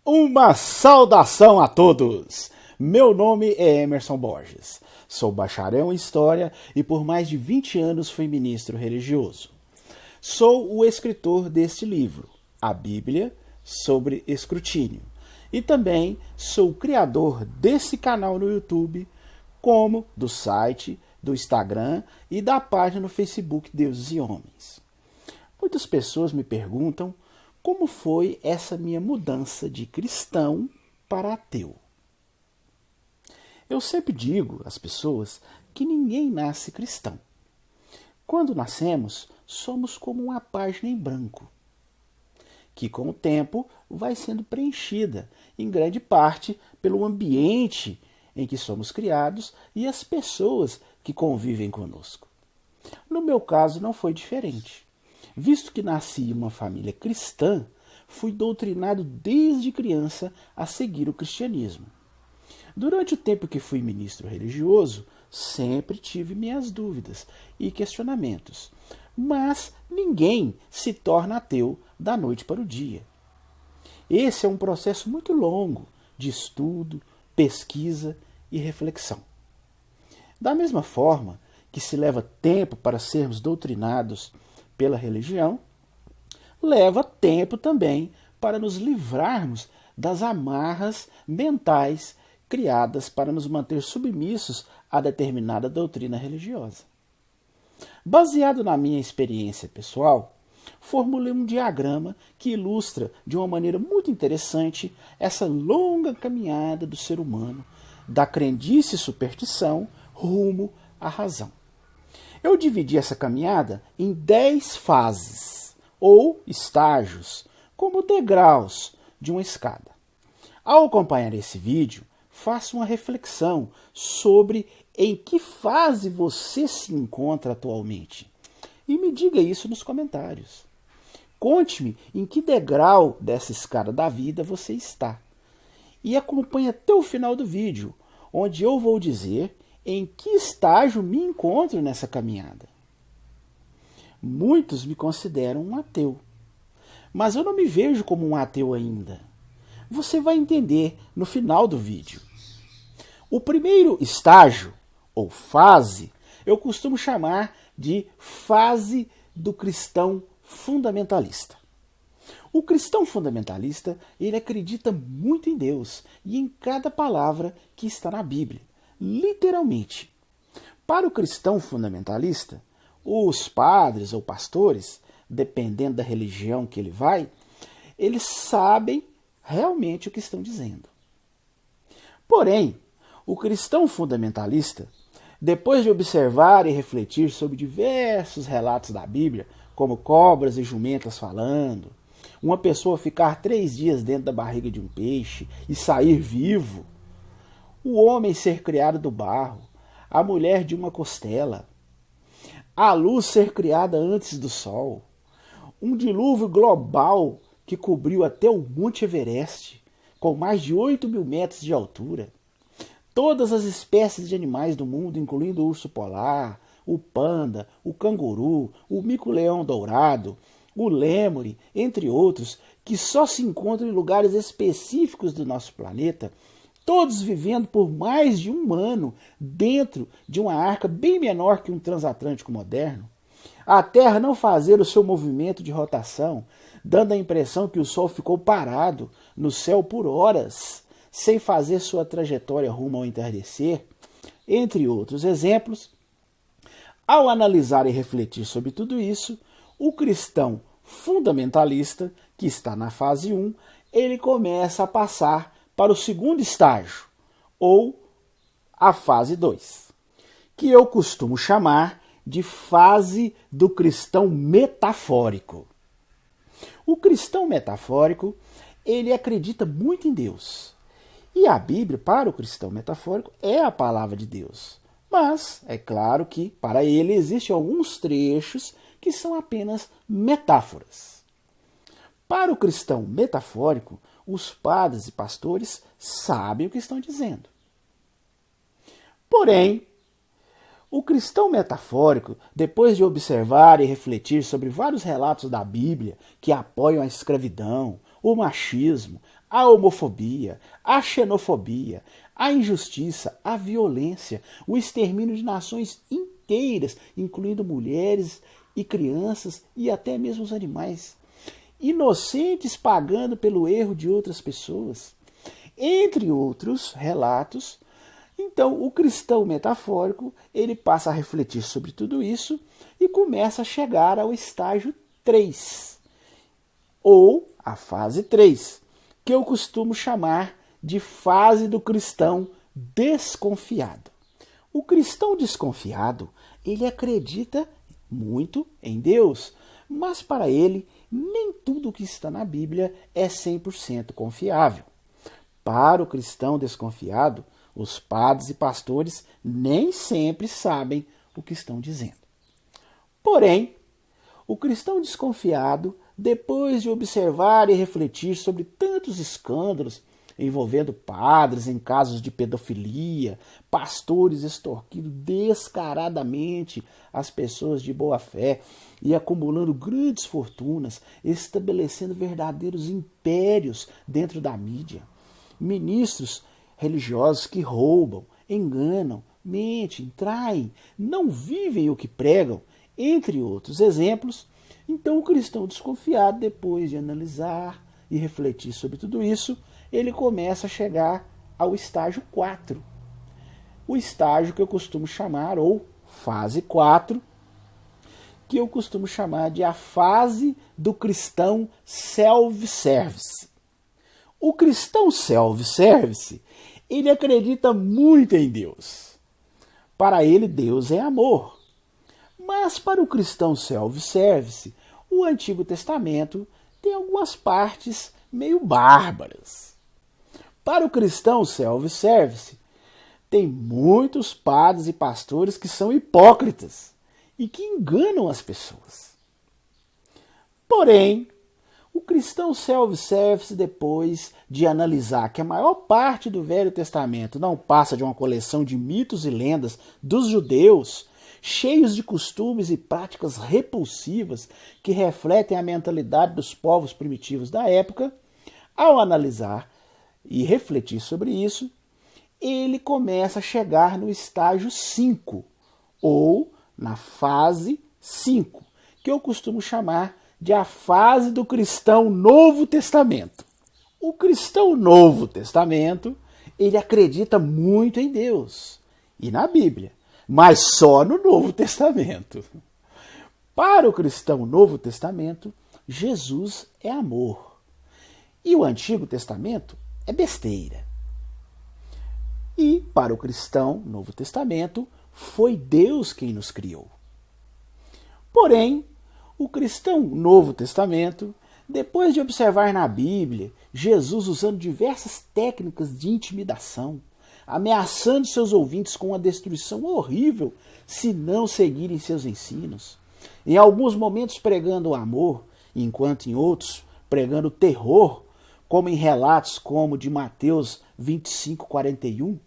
Uma saudação a todos! Meu nome é Emerson Borges. Sou bacharel em História e por mais de 20 anos fui ministro religioso. Sou o escritor deste livro, A Bíblia sobre Escrutínio. E também sou o criador desse canal no YouTube, como do site, do Instagram e da página no Facebook Deuses e Homens. Muitas pessoas me perguntam como foi essa minha mudança de cristão para ateu. Eu sempre digo às pessoas que ninguém nasce cristão. Quando nascemos, somos como uma página em branco, que com o tempo vai sendo preenchida, em grande parte, pelo ambiente em que somos criados e as pessoas que convivem conosco. No meu caso não foi diferente. Visto que nasci em uma família cristã, fui doutrinado desde criança a seguir o cristianismo. Durante o tempo que fui ministro religioso, sempre tive minhas dúvidas e questionamentos. Mas ninguém se torna ateu da noite para o dia. Esse é um processo muito longo de estudo, pesquisa e reflexão. Da mesma forma que se leva tempo para sermos doutrinados pela religião, leva tempo também para nos livrarmos das amarras mentais criadas para nos manter submissos a determinada doutrina religiosa. Baseado na minha experiência pessoal, formulei um diagrama que ilustra de uma maneira muito interessante essa longa caminhada do ser humano, da crendice e superstição rumo à razão. Eu dividi essa caminhada em 10 fases, ou estágios, como degraus de uma escada. Ao acompanhar esse vídeo, faça uma reflexão sobre em que fase você se encontra atualmente. E me diga isso nos comentários. Conte-me em que degrau dessa escada da vida você está. E acompanhe até o final do vídeo, onde eu vou dizer em que estágio me encontro nessa caminhada. Muitos me consideram um ateu, mas eu não me vejo como um ateu ainda. Você vai entender no final do vídeo. O primeiro estágio, ou fase, eu costumo chamar de fase do cristão fundamentalista. O cristão fundamentalista, ele acredita muito em Deus e em cada palavra que está na Bíblia, literalmente. Para o cristão fundamentalista, os padres ou pastores, dependendo da religião que ele vai, eles sabem realmente o que estão dizendo. Porém, o cristão fundamentalista, depois de observar e refletir sobre diversos relatos da Bíblia, como cobras e jumentas falando, uma pessoa ficar 3 dias dentro da barriga de um peixe e sair vivo, o homem ser criado do barro, a mulher de uma costela, a luz ser criada antes do sol, um dilúvio global que cobriu até o Monte Everest, com mais de 8.000 metros de altura, todas as espécies de animais do mundo, incluindo o urso polar, o panda, o canguru, o mico-leão dourado, o lêmure, entre outros, que só se encontram em lugares específicos do nosso planeta, todos vivendo por mais de um ano dentro de uma arca bem menor que um transatlântico moderno. A Terra não fazer o seu movimento de rotação, dando a impressão que o Sol ficou parado no céu por horas, sem fazer sua trajetória rumo ao entardecer, entre outros exemplos. Ao analisar e refletir sobre tudo isso, o cristão fundamentalista, que está na fase 1, ele começa a passar para o segundo estágio, ou a fase 2, que eu costumo chamar de fase do cristão metafórico. O cristão metafórico, ele acredita muito em Deus. E a Bíblia, para o cristão metafórico, é a palavra de Deus. Mas, é claro que, para ele, existem alguns trechos que são apenas metáforas. Para o cristão metafórico, os padres e pastores sabem o que estão dizendo. Porém, o cristão metafórico, depois de observar e refletir sobre vários relatos da Bíblia que apoiam a escravidão, o machismo, a homofobia, a xenofobia, a injustiça, a violência, o extermínio de nações inteiras, incluindo mulheres e crianças e até mesmo os animais. Inocentes pagando pelo erro de outras pessoas. Entre outros relatos. Então, o cristão metafórico, ele passa a refletir sobre tudo isso e começa a chegar ao estágio 3, ou a fase 3, que eu costumo chamar de fase do cristão desconfiado. O cristão desconfiado, ele acredita muito em Deus, mas para ele, nem tudo que está na Bíblia é 100% confiável. Para o cristão desconfiado, os padres e pastores nem sempre sabem o que estão dizendo. Porém, o cristão desconfiado, depois de observar e refletir sobre tantos escândalos envolvendo padres em casos de pedofilia, pastores extorquindo descaradamente as pessoas de boa fé e acumulando grandes fortunas, estabelecendo verdadeiros impérios dentro da mídia, ministros religiosos que roubam, enganam, mentem, traem, não vivem o que pregam, entre outros exemplos. Então o cristão desconfiado, depois de analisar e refletir sobre tudo isso, ele começa a chegar ao estágio 4. O estágio que eu costumo chamar, ou fase 4, que eu costumo chamar de a fase do cristão self-service. O cristão self-service, ele acredita muito em Deus. Para ele, Deus é amor. Mas para o cristão self-service, o Antigo Testamento tem algumas partes meio bárbaras. Para o cristão self-service, tem muitos padres e pastores que são hipócritas e que enganam as pessoas. Porém, o cristão self-service, depois de analisar que a maior parte do Velho Testamento não passa de uma coleção de mitos e lendas dos judeus, cheios de costumes e práticas repulsivas que refletem a mentalidade dos povos primitivos da época, ao analisar e refletir sobre isso, ele começa a chegar no estágio 5, ou na fase 5, que eu costumo chamar de a fase do cristão Novo Testamento. O cristão Novo Testamento, ele acredita muito em Deus e na Bíblia, mas só no Novo Testamento. Para o cristão Novo Testamento, Jesus é amor. E o Antigo Testamento é besteira. E para o cristão Novo Testamento, foi Deus quem nos criou. Porém, o cristão Novo Testamento, depois de observar na Bíblia Jesus usando diversas técnicas de intimidação, ameaçando seus ouvintes com uma destruição horrível se não seguirem seus ensinos, em alguns momentos pregando o amor, enquanto em outros pregando o terror, como em relatos como de Mateus 25:41,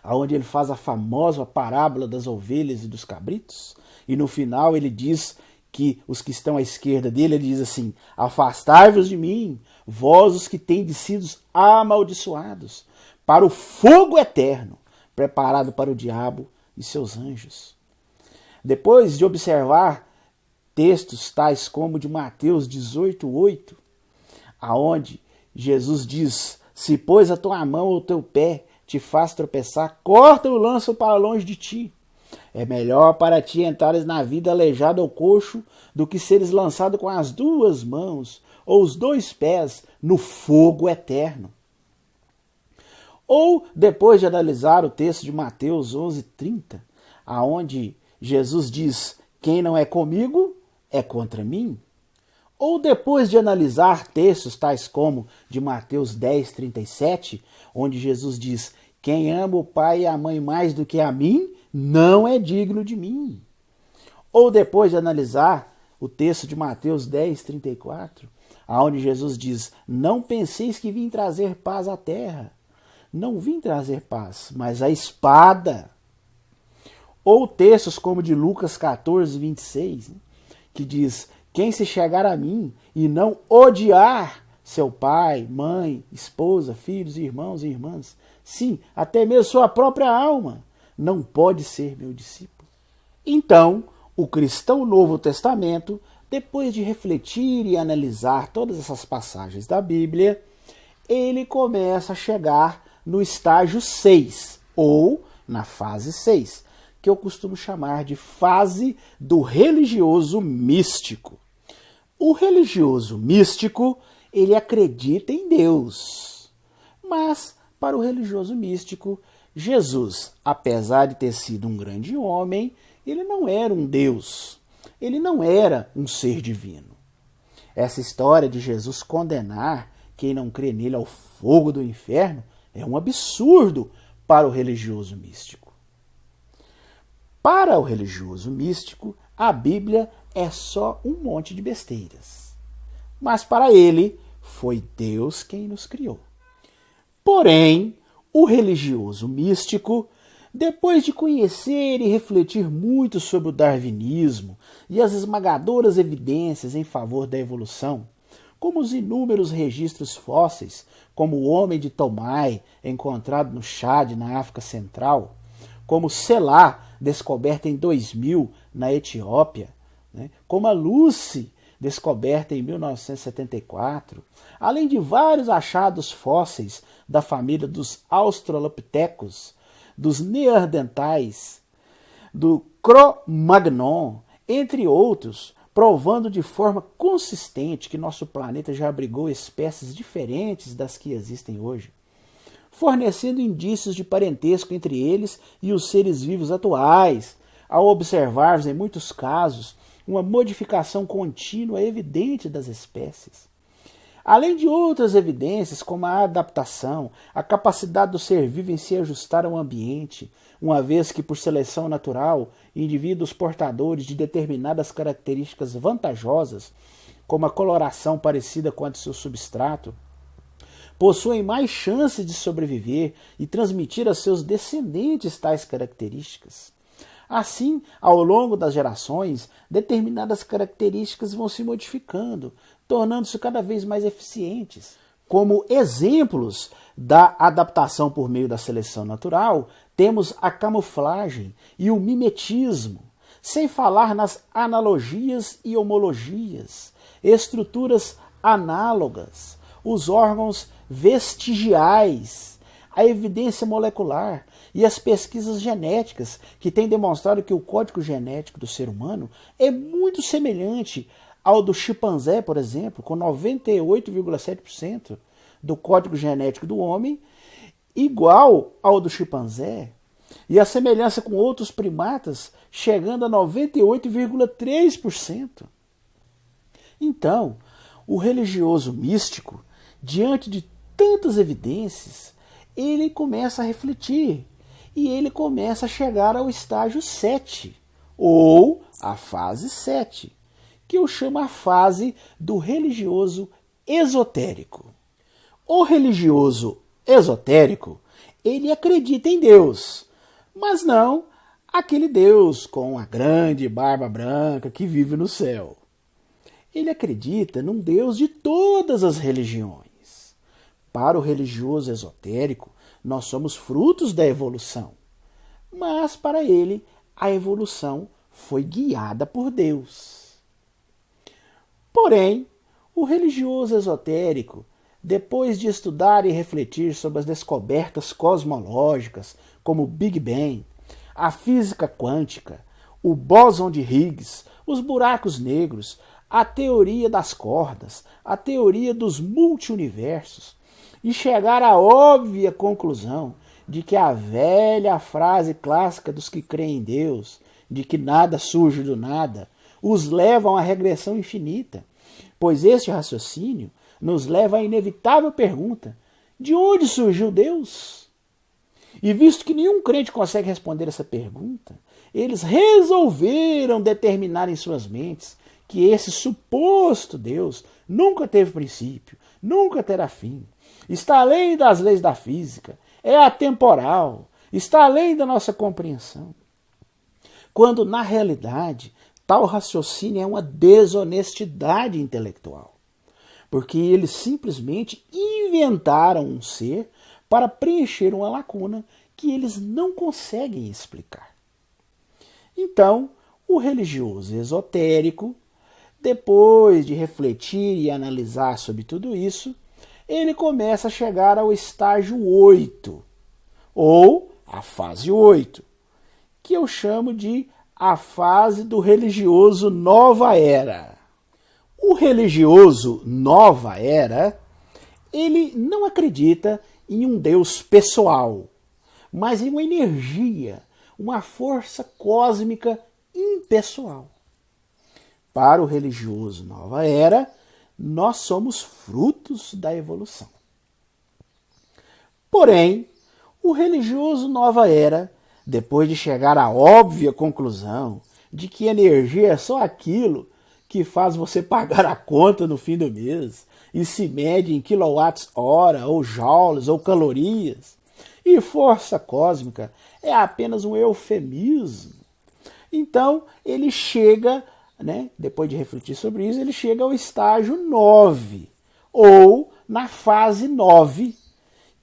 onde ele faz a famosa parábola das ovelhas e dos cabritos, e no final ele diz que os que estão à esquerda dele, ele diz assim: afastai-vos de mim, vós os que tendes sido amaldiçoados, para o fogo eterno, preparado para o diabo e seus anjos. Depois de observar textos tais como de Mateus 18:8, aonde Jesus diz: se pois a tua mão ou o teu pé te faz tropeçar, corta e lança para longe de ti. É melhor para ti entrares na vida aleijado ou coxo do que seres lançado com as duas mãos ou os dois pés no fogo eterno. Ou, depois de analisar o texto de Mateus 11:30, aonde Jesus diz: quem não é comigo é contra mim. Ou depois de analisar textos tais como de Mateus 10:37, onde Jesus diz: quem ama o pai e a mãe mais do que a mim, não é digno de mim. Ou depois de analisar o texto de Mateus 10:34, onde Jesus diz: não penseis que vim trazer paz à terra. Não vim trazer paz, mas a espada. Ou textos como de Lucas 14:26, que diz: quem se chegar a mim e não odiar seu pai, mãe, esposa, filhos, irmãos e irmãs, sim, até mesmo sua própria alma, não pode ser meu discípulo. Então, o cristão Novo Testamento, depois de refletir e analisar todas essas passagens da Bíblia, ele começa a chegar no estágio 6, ou na fase 6, que eu costumo chamar de fase do religioso místico. O religioso místico, ele acredita em Deus. Mas, para o religioso místico, Jesus, apesar de ter sido um grande homem, ele não era um Deus. Ele não era um ser divino. Essa história de Jesus condenar quem não crê nele ao fogo do inferno é um absurdo para o religioso místico. Para o religioso místico, a Bíblia é só um monte de besteiras. Mas para ele, foi Deus quem nos criou. Porém, o religioso místico, depois de conhecer e refletir muito sobre o darwinismo e as esmagadoras evidências em favor da evolução, como os inúmeros registros fósseis, como o homem de Tomai, encontrado no Chad, na África Central, como Selá, descoberta em 2000 na Etiópia, como a Lucy, descoberta em 1974, além de vários achados fósseis da família dos Australopithecus, dos Neandertais, do Cro-Magnon, entre outros, provando de forma consistente que nosso planeta já abrigou espécies diferentes das que existem hoje, fornecendo indícios de parentesco entre eles e os seres vivos atuais, ao observarmos, em muitos casos, uma modificação contínua evidente das espécies. Além de outras evidências, como a adaptação, a capacidade do ser vivo em se ajustar ao ambiente, uma vez que, por seleção natural, indivíduos portadores de determinadas características vantajosas, como a coloração parecida com a de seu substrato, possuem mais chances de sobreviver e transmitir a seus descendentes tais características. Assim, ao longo das gerações, determinadas características vão se modificando, tornando-se cada vez mais eficientes. Como exemplos da adaptação por meio da seleção natural, temos a camuflagem e o mimetismo, sem falar nas analogias e homologias, estruturas análogas, os órgãos vestigiais, a evidência molecular e as pesquisas genéticas que têm demonstrado que o código genético do ser humano é muito semelhante ao do chimpanzé, por exemplo, com 98,7% do código genético do homem, igual ao do chimpanzé, e a semelhança com outros primatas chegando a 98,3%. Então, o religioso místico, diante de tantas evidências, ele começa a refletir e ele começa a chegar ao estágio 7, ou a fase 7, que eu chamo a fase do religioso esotérico. O religioso esotérico, ele acredita em Deus, mas não aquele Deus com a grande barba branca que vive no céu. Ele acredita num Deus de todas as religiões. Para o religioso esotérico, nós somos frutos da evolução. Mas para ele, a evolução foi guiada por Deus. Porém, o religioso esotérico, depois de estudar e refletir sobre as descobertas cosmológicas, como o Big Bang, a física quântica, o bóson de Higgs, os buracos negros, a teoria das cordas, a teoria dos multiuniversos, e chegar à óbvia conclusão de que a velha frase clássica dos que creem em Deus, de que nada surge do nada, os levam à regressão infinita, pois este raciocínio nos leva à inevitável pergunta: de onde surgiu Deus? E visto que nenhum crente consegue responder essa pergunta, eles resolveram determinar em suas mentes que esse suposto Deus nunca teve princípio, nunca terá fim, está além das leis da física, é atemporal, está além da nossa compreensão. Quando, na realidade, tal raciocínio é uma desonestidade intelectual. porque eles simplesmente inventaram um ser para preencher uma lacuna que eles não conseguem explicar. Então, o religioso esotérico, depois de refletir e analisar sobre tudo isso, ele começa a chegar ao estágio 8, ou a fase 8, que eu chamo de a fase do religioso nova era. O religioso nova era, ele não acredita em um Deus pessoal, mas em uma energia, uma força cósmica impessoal. Para o religioso nova era, nós somos frutos da evolução. Porém, o religioso nova era, depois de chegar à óbvia conclusão de que energia é só aquilo que faz você pagar a conta no fim do mês e se mede em quilowatts-hora, ou joules, ou calorias, e força cósmica é apenas um eufemismo, então ele chega, depois de refletir sobre isso, ele chega ao estágio 9, ou na fase 9,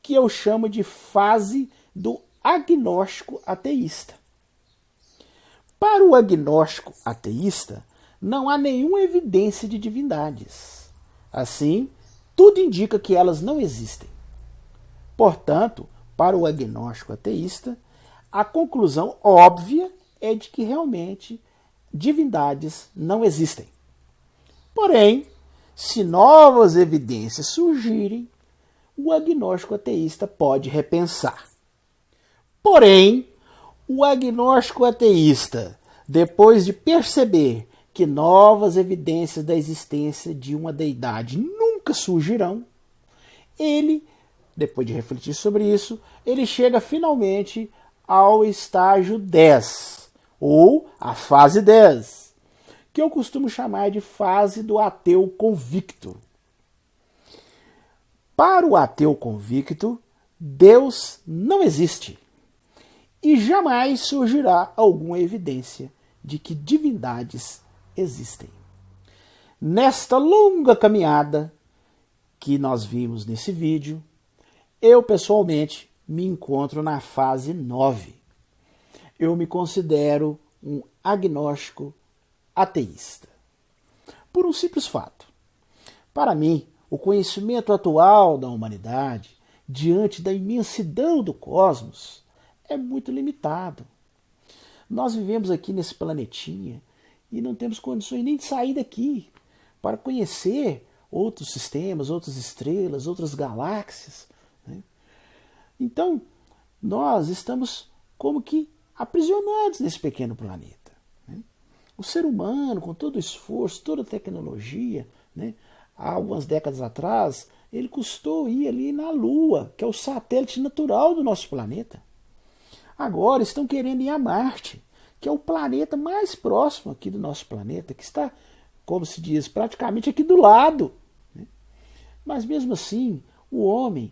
que eu chamo de fase do agnóstico ateísta. Para o agnóstico ateísta, não há nenhuma evidência de divindades. Assim, tudo indica que elas não existem. Portanto, para o agnóstico ateísta, a conclusão óbvia é de que realmente divindades não existem. Porém, se novas evidências surgirem, o agnóstico ateísta pode repensar. Porém, o agnóstico ateísta, depois de perceber que novas evidências da existência de uma deidade nunca surgirão, ele, depois de refletir sobre isso, ele chega finalmente ao estágio 10, ou a fase 10, que eu costumo chamar de fase do ateu convicto. Para o ateu convicto, Deus não existe e jamais surgirá alguma evidência de que divindades existem. Nesta longa caminhada que nós vimos nesse vídeo, eu pessoalmente me encontro na fase 9. Eu me considero um agnóstico ateísta. Por um simples fato. Para mim, o conhecimento atual da humanidade, diante da imensidão do cosmos, é muito limitado. Nós vivemos aqui nesse planetinha e não temos condições nem de sair daqui para conhecer outros sistemas, outras estrelas, outras galáxias. Então, nós estamos como que aprisionados nesse pequeno planeta. O ser humano, com todo o esforço, toda a tecnologia, há algumas décadas atrás, ele custou ir ali na Lua, que é o satélite natural do nosso planeta. Agora estão querendo ir a Marte, que é o planeta mais próximo aqui do nosso planeta, que está, como se diz, praticamente aqui do lado. Mas mesmo assim, o homem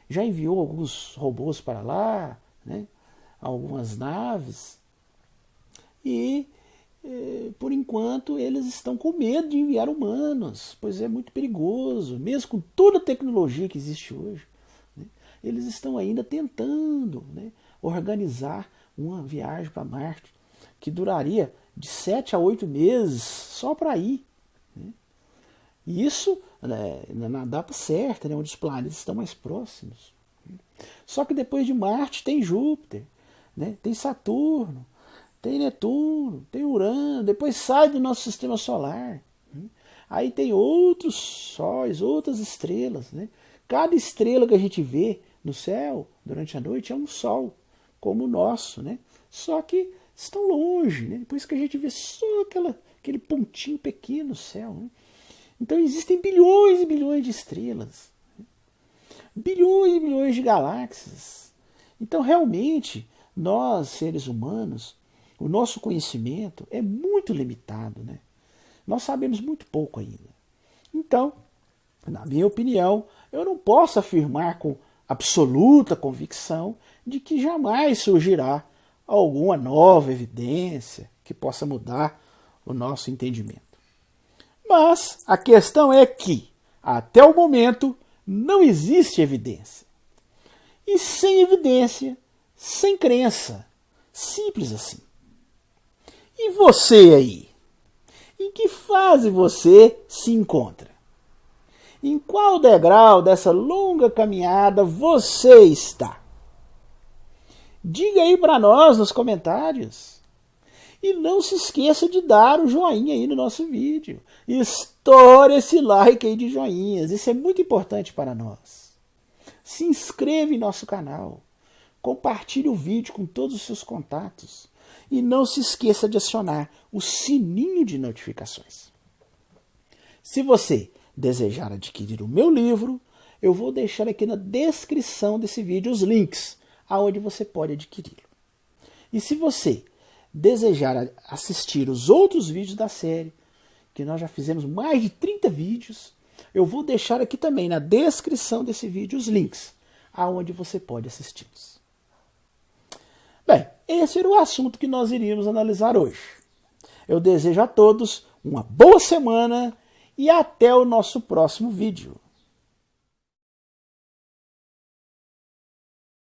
já enviou alguns robôs para lá, algumas naves, e por enquanto eles estão com medo de enviar humanos, pois é muito perigoso, mesmo com toda a tecnologia que existe hoje. Eles estão ainda tentando organizar uma viagem para Marte, que duraria de 7 a 8 meses só para ir. E isso na data certa, onde os planetas estão mais próximos. Só que depois de Marte tem Júpiter, tem Saturno, tem Netuno, tem Urano, depois sai do nosso sistema solar. Aí tem outros sóis, outras estrelas. Cada estrela que a gente vê no céu durante a noite é um sol, como o nosso. Só que estão longe, por isso que a gente vê só aquele pontinho pequeno no céu. Então existem bilhões e bilhões de estrelas, bilhões e bilhões de galáxias. Então realmente, nós, seres humanos, o nosso conhecimento é muito limitado. Nós sabemos muito pouco ainda. Então, na minha opinião, eu não posso afirmar com absoluta convicção de que jamais surgirá alguma nova evidência que possa mudar o nosso entendimento. Mas a questão é que Até o momento, não existe evidência. E sem evidência, sem crença. Simples assim. E você aí? Em que fase você se encontra? Em qual degrau dessa longa caminhada você está? Diga aí para nós nos comentários. E não se esqueça de dar o joinha aí no nosso vídeo. Estoure esse like aí de joinhas. Isso é muito importante para nós. Se inscreva em nosso canal. Compartilhe o vídeo com todos os seus contatos. E não se esqueça de acionar o sininho de notificações. Se você desejar adquirir o meu livro, eu vou deixar aqui na descrição desse vídeo os links aonde você pode adquiri-lo. E se você desejar assistir os outros vídeos da série, que nós já fizemos mais de 30 vídeos, eu vou deixar aqui também na descrição desse vídeo os links aonde você pode assisti-los. Bem, esse era o assunto que nós iríamos analisar hoje. Eu desejo a todos uma boa semana e até o nosso próximo vídeo.